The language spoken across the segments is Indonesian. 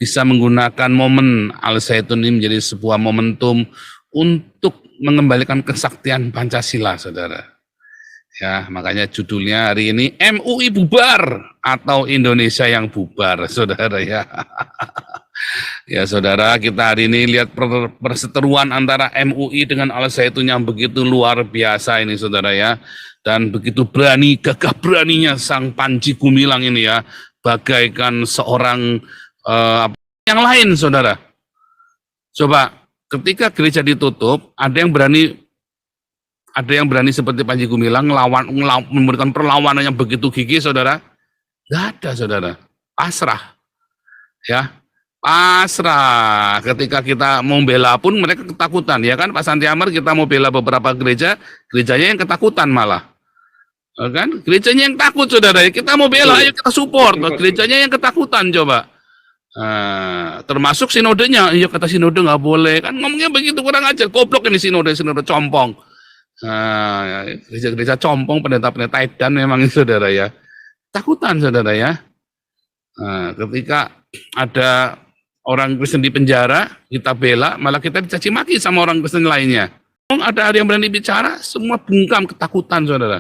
bisa menggunakan momen Al-Zaitun ini menjadi sebuah momentum untuk mengembalikan kesaktian Pancasila, saudara. Ya, makanya judulnya hari ini MUI bubar atau Indonesia yang bubar, saudara ya. Ya, saudara, kita hari ini lihat perseteruan antara MUI dengan Al-Zaitun yang begitu luar biasa ini, saudara ya. Dan begitu berani, gagah beraninya sang Panji Gumilang ini ya, bagaikan seorang yang lain, saudara. Coba, ketika gereja ditutup, ada yang berani seperti Panji Gumilang memberikan perlawanan yang begitu gigih, saudara? Nggak ada, saudara. Pasrah, ya, pasrah. Ketika kita mau bela pun mereka ketakutan, ya kan? Pak Santi Amar kita mau bela beberapa gereja, gerejanya yang ketakutan malah. Kan gerejanya yang takut, saudara. Kita mau bela, ayo kita support. Gerejanya yang ketakutan, coba. Termasuk sinodenya, iya kata sinode nggak boleh, kan ngomongnya begitu, kurang ajar, goblok ini sinode compong. Gereja-gereja compong, pendeta-pendeta edan memang, saudara ya. Takutan, saudara ya. Ketika ada orang Kristen di penjara, kita bela, malah kita dicaci maki sama orang Kristen lainnya. Ada yang berani bicara, semua bungkam ketakutan, saudara.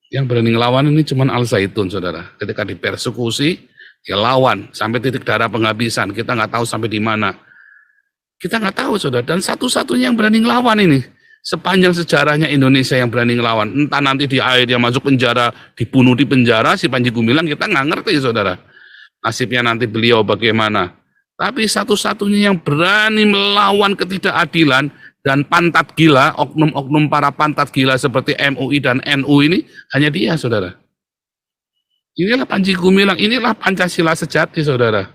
Yang berani ngelawan ini cuma Al-Zaitun, saudara. Ketika dipersekusi, ya lawan sampai titik darah penghabisan. Kita nggak tahu sampai di mana. Kita nggak tahu, saudara. Dan satu-satunya yang berani ngelawan ini, sepanjang sejarahnya Indonesia yang berani ngelawan. Entah nanti di akhir dia masuk penjara, dibunuh di penjara, si Panji Gumilang, kita nggak ngerti, saudara. Nasibnya nanti beliau bagaimana. Tapi satu-satunya yang berani melawan ketidakadilan dan pantat gila, oknum-oknum para pantat gila seperti MUI dan NU ini, hanya dia, saudara. Inilah Panji Gumilang, inilah Pancasila sejati, saudara.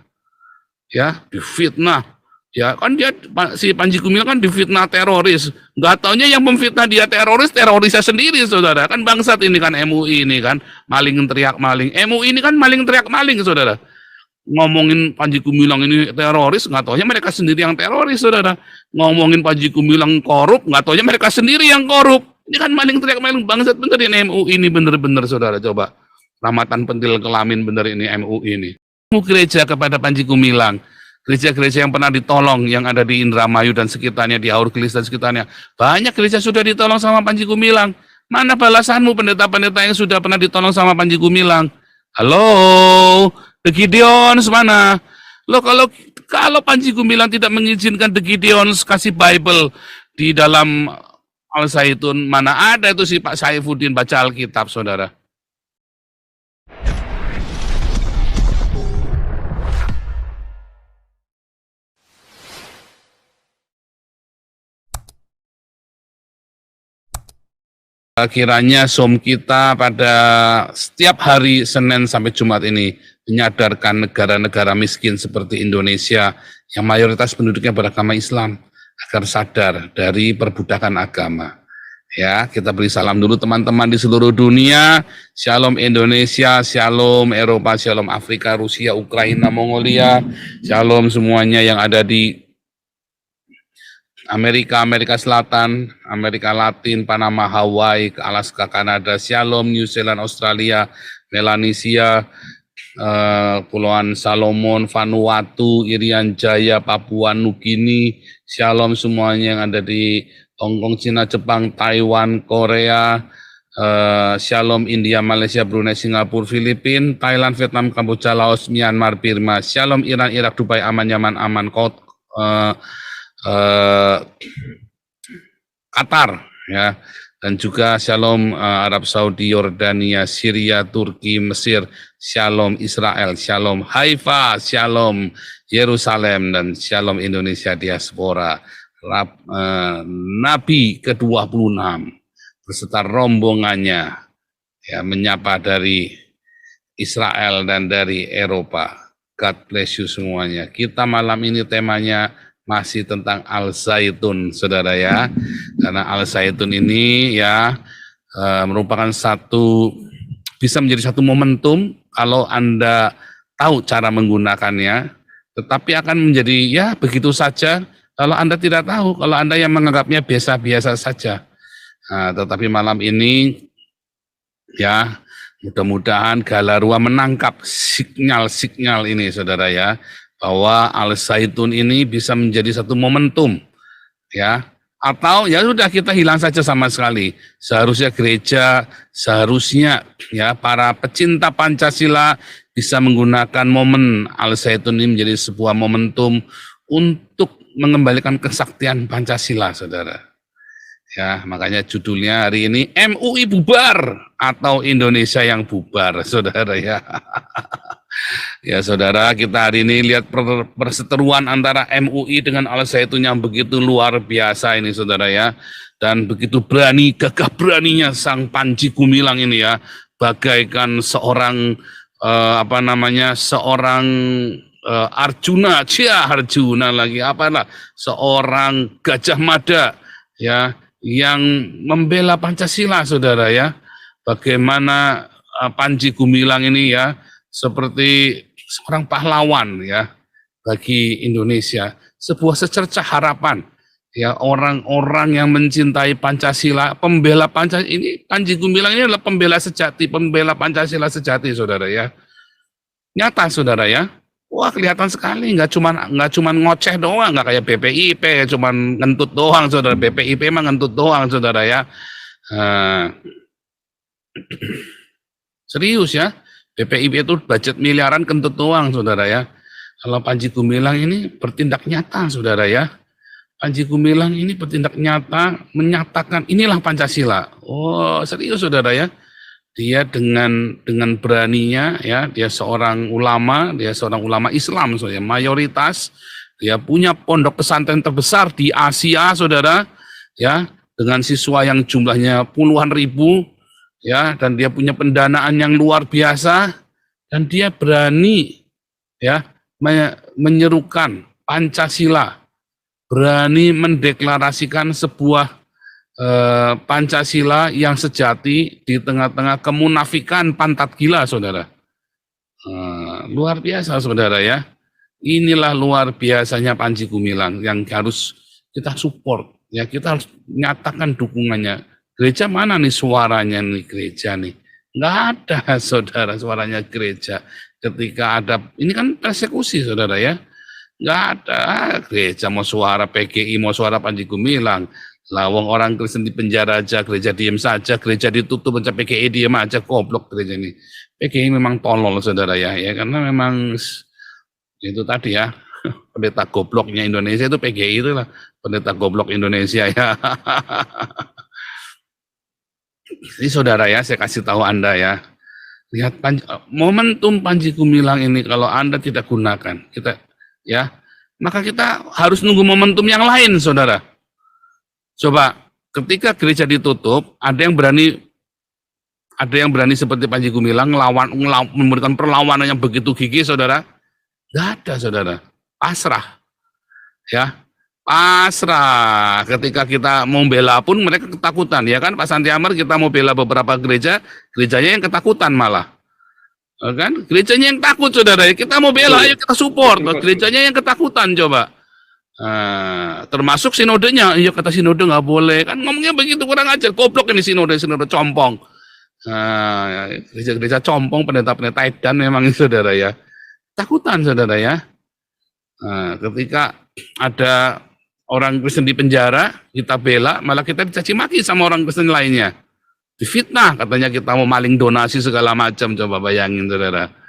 Ya, difitnah. Ya, kan dia, si Panji Gumilang kan difitnah teroris. Nggak taunya yang memfitnah dia terorisnya sendiri, saudara. Kan bangsat ini kan MUI ini kan, maling teriak maling. MUI ini kan maling teriak maling, saudara. Ngomongin Panji Gumilang ini teroris, nggak taunya mereka sendiri yang teroris, saudara. Ngomongin Panji Gumilang korup, nggak taunya mereka sendiri yang korup. Ini kan maling teriak maling, bangsat bener ini MUI ini, bener-bener, saudara. Coba ramatan pentil kelamin bener ini MUI ini. Gereja kepada Panji Gumilang, gereja-gereja yang pernah ditolong yang ada di Indramayu dan sekitarnya, di Aurgelis dan sekitarnya, banyak gereja sudah ditolong sama Panji Gumilang. Mana balasanmu pendeta-pendeta yang sudah pernah ditolong sama Panji Gumilang? Halo, The Gideons mana? Loh, kalau Panji Gumilang tidak mengizinkan The Gideons kasih Bible di dalam Al-Zaitun, mana ada itu si Pak Saifuddin baca Alkitab, saudara? Kiranya Zoom kita pada setiap hari Senin sampai Jumat ini menyadarkan negara-negara miskin seperti Indonesia yang mayoritas penduduknya beragama Islam agar sadar dari perbudakan agama. Ya, kita beri salam dulu teman-teman di seluruh dunia. Shalom Indonesia, shalom Eropa, shalom Afrika, Rusia, Ukraina, Mongolia. Shalom semuanya yang ada di Amerika, Amerika Selatan, Amerika Latin, Panama, Hawaii, Alaska, Kanada, Shalom, New Zealand, Australia, Melanesia, Pulauan Salomon, Vanuatu, Irian Jaya, Papua Nugini, Shalom semuanya yang ada di Hong Kong, Cina, Jepang, Taiwan, Korea, Shalom India, Malaysia, Brunei, Singapura, Filipina, Thailand, Vietnam, Kamboja, Laos, Myanmar, Burma, Shalom Iran, Irak, Dubai, aman, Yaman, aman, Qatar, ya, dan juga Shalom Arab Saudi, Yordania, Syria, Turki, Mesir, Shalom Israel, Shalom Haifa, Shalom Yerusalem, dan Shalom Indonesia Diaspora. Nabi ke-26 beserta rombongannya ya menyapa dari Israel dan dari Eropa. God bless you semuanya. Kita malam ini temanya masih tentang Al-Zaitun, saudara ya. Karena Al-Zaitun ini ya merupakan bisa menjadi satu momentum kalau Anda tahu cara menggunakannya, tetapi akan menjadi ya begitu saja kalau Anda tidak tahu, kalau Anda yang menganggapnya biasa-biasa saja. Nah, tetapi malam ini ya Mudah-mudahan Galarua menangkap sinyal-sinyal ini, saudara ya, bahwa Al Zaitun ini bisa menjadi satu momentum, ya. Atau ya sudah kita hilang saja sama sekali. Seharusnya gereja, seharusnya ya para pecinta Pancasila bisa menggunakan momen Al Zaitun ini menjadi sebuah momentum untuk mengembalikan kesaktian Pancasila, saudara. Ya, makanya judulnya hari ini MUI bubar atau Indonesia yang bubar, saudara ya. Ya, saudara, kita hari ini lihat perseteruan antara MUI dengan Al Zaitun yang begitu luar biasa ini, saudara ya. Dan begitu berani, gagah beraninya Sang Panji Gumilang ini ya, bagaikan seorang seorang Arjuna, Arjuna lagi apalah, seorang Gajah Mada ya, yang membela Pancasila, saudara ya. Bagaimana Panji Gumilang ini ya seperti seorang pahlawan ya bagi Indonesia, sebuah secercah harapan ya, orang-orang yang mencintai Pancasila, pembela Pancasila ini. Panji Gumilang ini adalah pembela sejati, pembela Pancasila sejati, saudara ya. Nyata, saudara ya. Wah, kelihatan sekali, nggak cuman ngoceh doang, nggak kayak BPIP, cuman ngentut doang, saudara. BPIP emang ngentut doang, saudara ya. Serius ya, BPIP itu budget miliaran kentut doang, saudara ya. Kalau Panji Gumilang ini bertindak nyata, saudara ya. Panji Gumilang ini bertindak nyata, menyatakan inilah Pancasila. Oh, serius, saudara ya. Dia dengan beraninya ya, dia seorang ulama Islam, saudara, mayoritas. Dia punya pondok pesantren terbesar di Asia, saudara ya, dengan siswa yang jumlahnya puluhan ribu ya, dan dia punya pendanaan yang luar biasa, dan dia berani ya menyerukan Pancasila, berani mendeklarasikan sebuah Pancasila yang sejati di tengah-tengah kemunafikan pantat gila, saudara. Luar biasa, saudara ya. Inilah luar biasanya Panji Gumilang yang harus kita support ya, kita harus nyatakan dukungannya. Gereja mana nih suaranya nih, gereja nih? Nggak ada, saudara, suaranya gereja. Ketika ada, ini kan persekusi, saudara ya. Nggak ada gereja mau suara PGI, mau suara Panji Gumilang. Lawang orang Kristen di penjara aja, gereja diem saja, gereja ditutup, baca PGI diem aja, goblok gereja ini. PGI memang tolol, saudara ya, karena memang itu tadi ya, pendeta gobloknya Indonesia itu PGI itu lah, pendeta goblok Indonesia ya. Jadi saudara ya, saya kasih tahu Anda ya, lihat momentum Panji Gumilang ini kalau Anda tidak gunakan, kita ya, maka kita harus nunggu momentum yang lain, saudara. Coba ketika gereja ditutup, ada yang berani seperti Panji Gumilang memberikan perlawanan yang begitu gigih, saudara? Nggak ada, saudara. Pasrah, ya, pasrah. Ketika kita mau bela pun mereka ketakutan, ya kan? Pak Santi Amar, kita mau bela beberapa gereja, gerejanya yang ketakutan malah, kan? Gerejanya yang takut, saudara. Kita mau bela, ayo kita support. Gerejanya yang ketakutan, coba. Termasuk sinodenya, iya kata sinode nggak boleh, kan ngomongnya begitu, kurang ajar, goblok ini sinode compong. Gereja-gereja compong, pendeta-pendeta edan memang, saudara ya. Takutan, saudara ya. Ketika ada orang Kristen di penjara, kita bela, malah kita dicaci maki sama orang Kristen lainnya. Difitnah, katanya kita mau maling donasi segala macam, coba bayangin, saudara.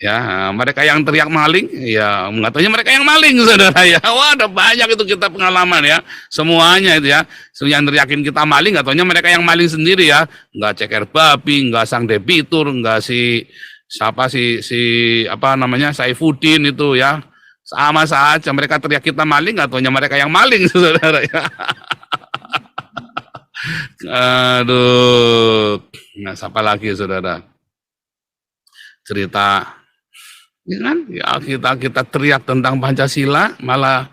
Ya, mereka yang teriak maling, ya katanya mereka yang maling, saudara ya. Wah, ada banyak itu kita pengalaman ya, semuanya itu ya. Yang teriakin kita maling, katanya mereka yang maling sendiri ya. Nggak ceker babi, nggak sang debitur, nggak Saifuddin itu ya. Sama saja mereka teriak kita maling, katanya mereka yang maling, saudara ya. Aduh, nah siapa lagi, saudara? Cerita ya kan, ya kita teriak tentang Pancasila, malah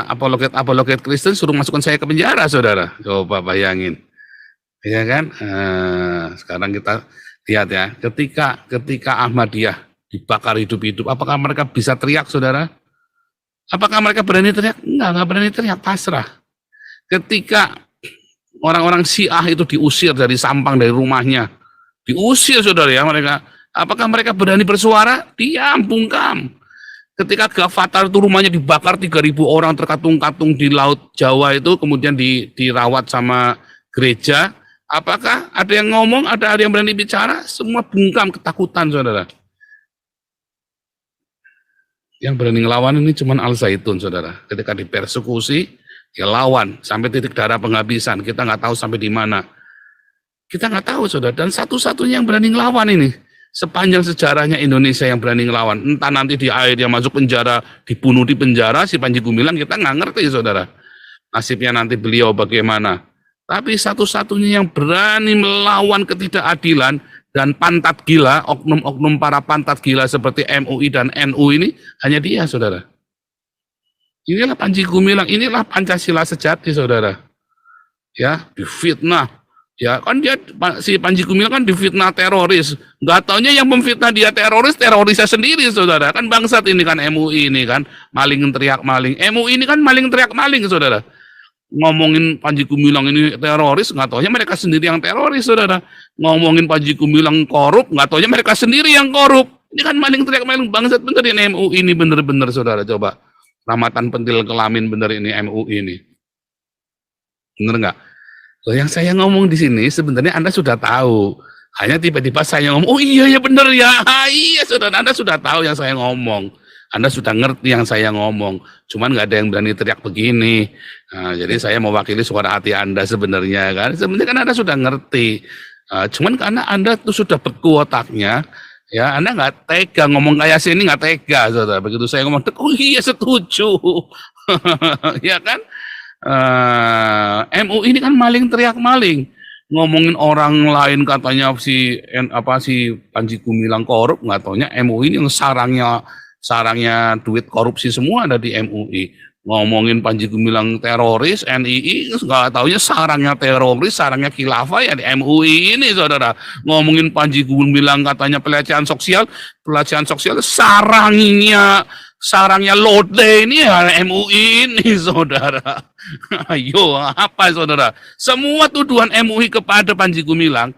apologet Kristen suruh masukkan saya ke penjara, saudara. Coba bayangin, ya kan? Sekarang kita lihat ya, ketika Ahmadiyah dibakar hidup-hidup, apakah mereka bisa teriak, saudara? Apakah mereka berani teriak? Enggak berani teriak, pasrah. Ketika orang-orang Syiah itu diusir dari Sampang, dari rumahnya, Diusir saudara ya mereka. Apakah mereka berani bersuara? Diam, bungkam. Ketika Gavatar itu rumahnya dibakar 3.000 orang terkatung-katung di Laut Jawa itu, kemudian dirawat sama gereja, apakah ada yang ngomong, ada yang berani bicara? Semua bungkam, ketakutan saudara. Yang berani ngelawan ini cuma Al Zaitun saudara. Ketika dipersekusi, ya lawan sampai titik darah penghabisan. Kita nggak tahu sampai di mana. Kita nggak tahu saudara. Dan satu-satunya yang berani ngelawan ini, sepanjang sejarahnya Indonesia yang berani ngelawan, entah nanti di akhir dia masuk penjara, dibunuh di penjara, si Panji Gumilang kita nggak ngerti saudara, nasibnya nanti beliau bagaimana. Tapi satu-satunya yang berani melawan ketidakadilan dan pantat gila, oknum-oknum para pantat gila seperti MUI dan NU ini, hanya dia saudara. Inilah Panji Gumilang, inilah Pancasila sejati saudara. Ya, difitnah. Ya kan dia, si Panji Gumilang kan difitnah teroris, nggak taunya yang memfitnah dia terorisnya sendiri saudara. Kan bangsat ini kan MUI ini kan, maling teriak maling. MUI ini kan maling teriak maling saudara. Ngomongin Panji Gumilang ini teroris, nggak taunya mereka sendiri yang teroris saudara. Ngomongin Panji Gumilang korup, nggak taunya mereka sendiri yang korup. Ini kan maling teriak maling, bangsat bener ini MUI ini, bener-bener saudara. Coba ramatan pentil kelamin bener ini MUI ini, bener nggak? Loh, yang saya ngomong di sini sebenarnya Anda sudah tahu. Hanya tiba-tiba saya ngomong, oh iya ya benar ya. Iya saudara, Anda sudah tahu yang saya ngomong. Anda sudah ngerti yang saya ngomong. Cuman nggak ada yang berani teriak begini. Nah, jadi saya mewakili suara hati Anda sebenarnya kan. Sebenarnya kan Anda sudah ngerti. Cuman karena Anda tuh sudah beku otaknya, ya Anda nggak tega ngomong kayak sini, nggak tega saudara. Begitu saya ngomong, oh iya setuju. Ya kan? MUI ini kan maling teriak maling, ngomongin orang lain katanya si Panji Gumilang korup, nggak taunya MUI ini yang sarangnya duit korupsi semua ada di MUI. Ngomongin Panji Gumilang teroris, NII nggak taunya sarangnya teroris, sarangnya khilafah ya di MUI ini saudara. Ngomongin Panji Gumilang katanya pelecehan sosial sarangnya Lode ini ya MUI ini saudara. Ayo apa saudara? Semua tuduhan MUI kepada Panji Gumilang,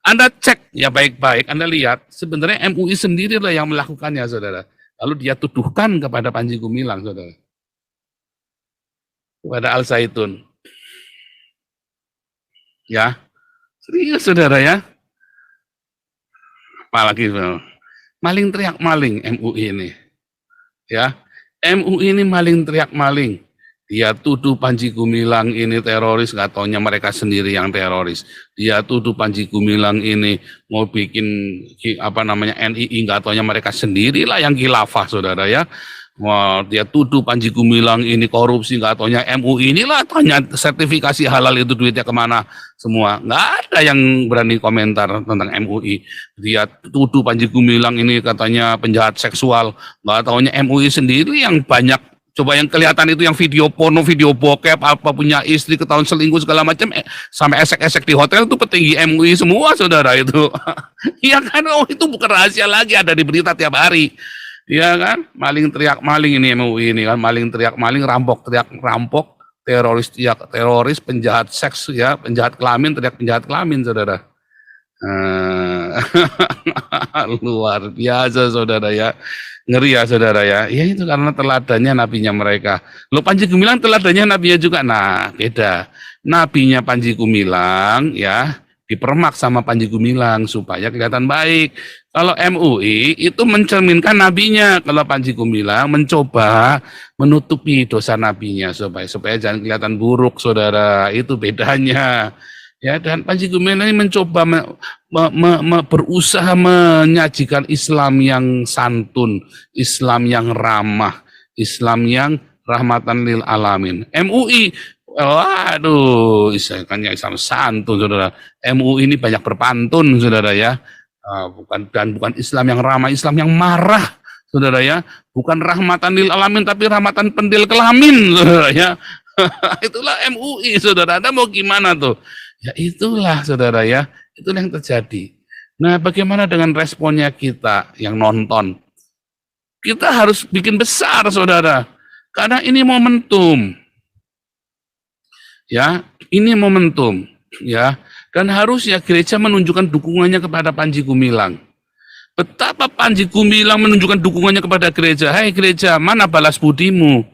Anda cek ya baik-baik, Anda lihat sebenarnya MUI sendirilah yang melakukannya saudara. Lalu dia tuduhkan kepada Panji Gumilang saudara, kepada Al Zaitun. Ya, serius saudara ya. Apalagi maling teriak maling MUI ini. Ya, MUI ini maling teriak maling. Dia tuduh Panji Gumilang ini teroris, nggak taunya mereka sendiri yang teroris. Dia tuduh Panji Gumilang ini mau bikin NII, nggak taunya mereka sendirilah yang khilafah saudara ya. Wah, dia tuduh Panji Gumilang ini korupsi, nggak taunya MUI inilah, tanya sertifikasi halal itu duitnya kemana semua. Nggak ada yang berani komentar tentang MUI. Dia tuduh Panji Gumilang ini katanya penjahat seksual, nggak taunya MUI sendiri yang banyak. Coba yang kelihatan itu yang video porno, video bokep, apa punya istri, ketahuan selingkuh segala macam, sampai esek-esek di hotel itu petinggi MUI semua saudara itu. Iya kan, oh itu bukan rahasia lagi, ada di berita tiap hari. Iya kan, maling teriak maling ini MUI ini kan, maling teriak maling, rampok teriak rampok, teroris teriak teroris, penjahat seks ya, penjahat kelamin teriak penjahat kelamin saudara. Luar biasa saudara ya, ngeri ya saudara ya. Ya itu karena teladannya nabinya mereka. Lo Panji Gumilang teladannya nabinya juga. Nah beda, nabinya Panji Gumilang ya dipermak sama Panji Gumilang supaya kelihatan baik. Kalau MUI itu mencerminkan nabinya, kalau Panji Gumilang mencoba menutupi dosa nabinya supaya jangan kelihatan buruk saudara. Itu bedanya. Ya, dan Panji Gumilang ini mencoba berusaha menyajikan Islam yang santun, Islam yang ramah, Islam yang rahmatan lil alamin. MUI, waduh, Islam santun saudara. MUI ini banyak berpantun saudara ya. Bukan Islam yang ramah, Islam yang marah saudara ya. Bukan rahmatan lil alamin tapi rahmatan pendil kelamin saudara ya. Itulah MUI saudara. Anda mau gimana tuh? Ya itulah saudara ya, itulah yang terjadi. Nah bagaimana dengan responnya kita yang nonton? Kita harus bikin besar saudara, karena ini momentum. Ya, ini momentum. Ya, Dan harusnya gereja menunjukkan dukungannya kepada Panji Gumilang. Betapa Panji Gumilang menunjukkan dukungannya kepada gereja. Hai gereja, mana balas budimu?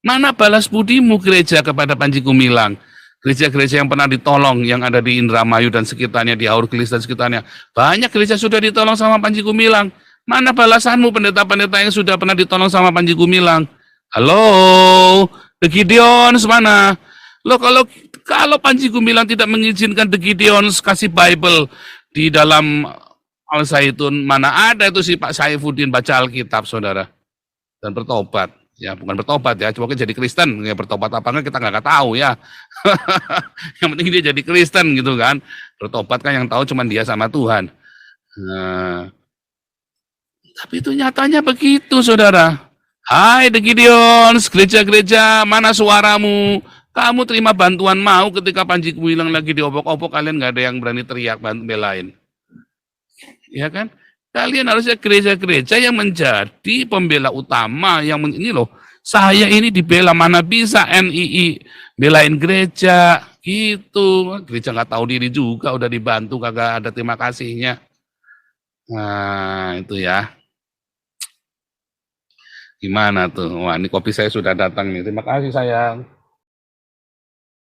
Mana balas budimu gereja kepada Panji Gumilang? Gereja-gereja yang pernah ditolong, yang ada di Indramayu dan sekitarnya, di Aurgelis dan sekitarnya. Banyak gereja sudah ditolong sama Panji Gumilang. Mana balasanmu pendeta-pendeta yang sudah pernah ditolong sama Panji Gumilang? Halo, The Gideons mana? Loh kalau Panji Gumilang tidak mengizinkan The Gideons kasih Bible di dalam Al Zaitun, mana ada itu si Pak Saifuddin baca Alkitab, saudara, dan bertobat. Ya, bukan bertobat ya, cuma jadi Kristen. Ya, bertobat apa enggak kita nggak tahu ya. Yang penting dia jadi Kristen gitu kan. Bertobat kan yang tahu cuma dia sama Tuhan. Nah, tapi itu nyatanya begitu, saudara. Hai The Gideons, gereja-gereja, mana suaramu? Kamu terima bantuan mau ketika Panji Gumilang lagi diobok-obok, kalian nggak ada yang berani teriak belain. Ya kan? Kalian harusnya gereja-gereja yang menjadi pembela utama, yang ini loh, saya ini dibela, mana bisa NII belain gereja, gitu. Gereja nggak tahu diri juga, udah dibantu, kagak ada terima kasihnya. Nah, itu ya. Gimana tuh? Wah, ini kopi saya sudah datang nih. Terima kasih sayang.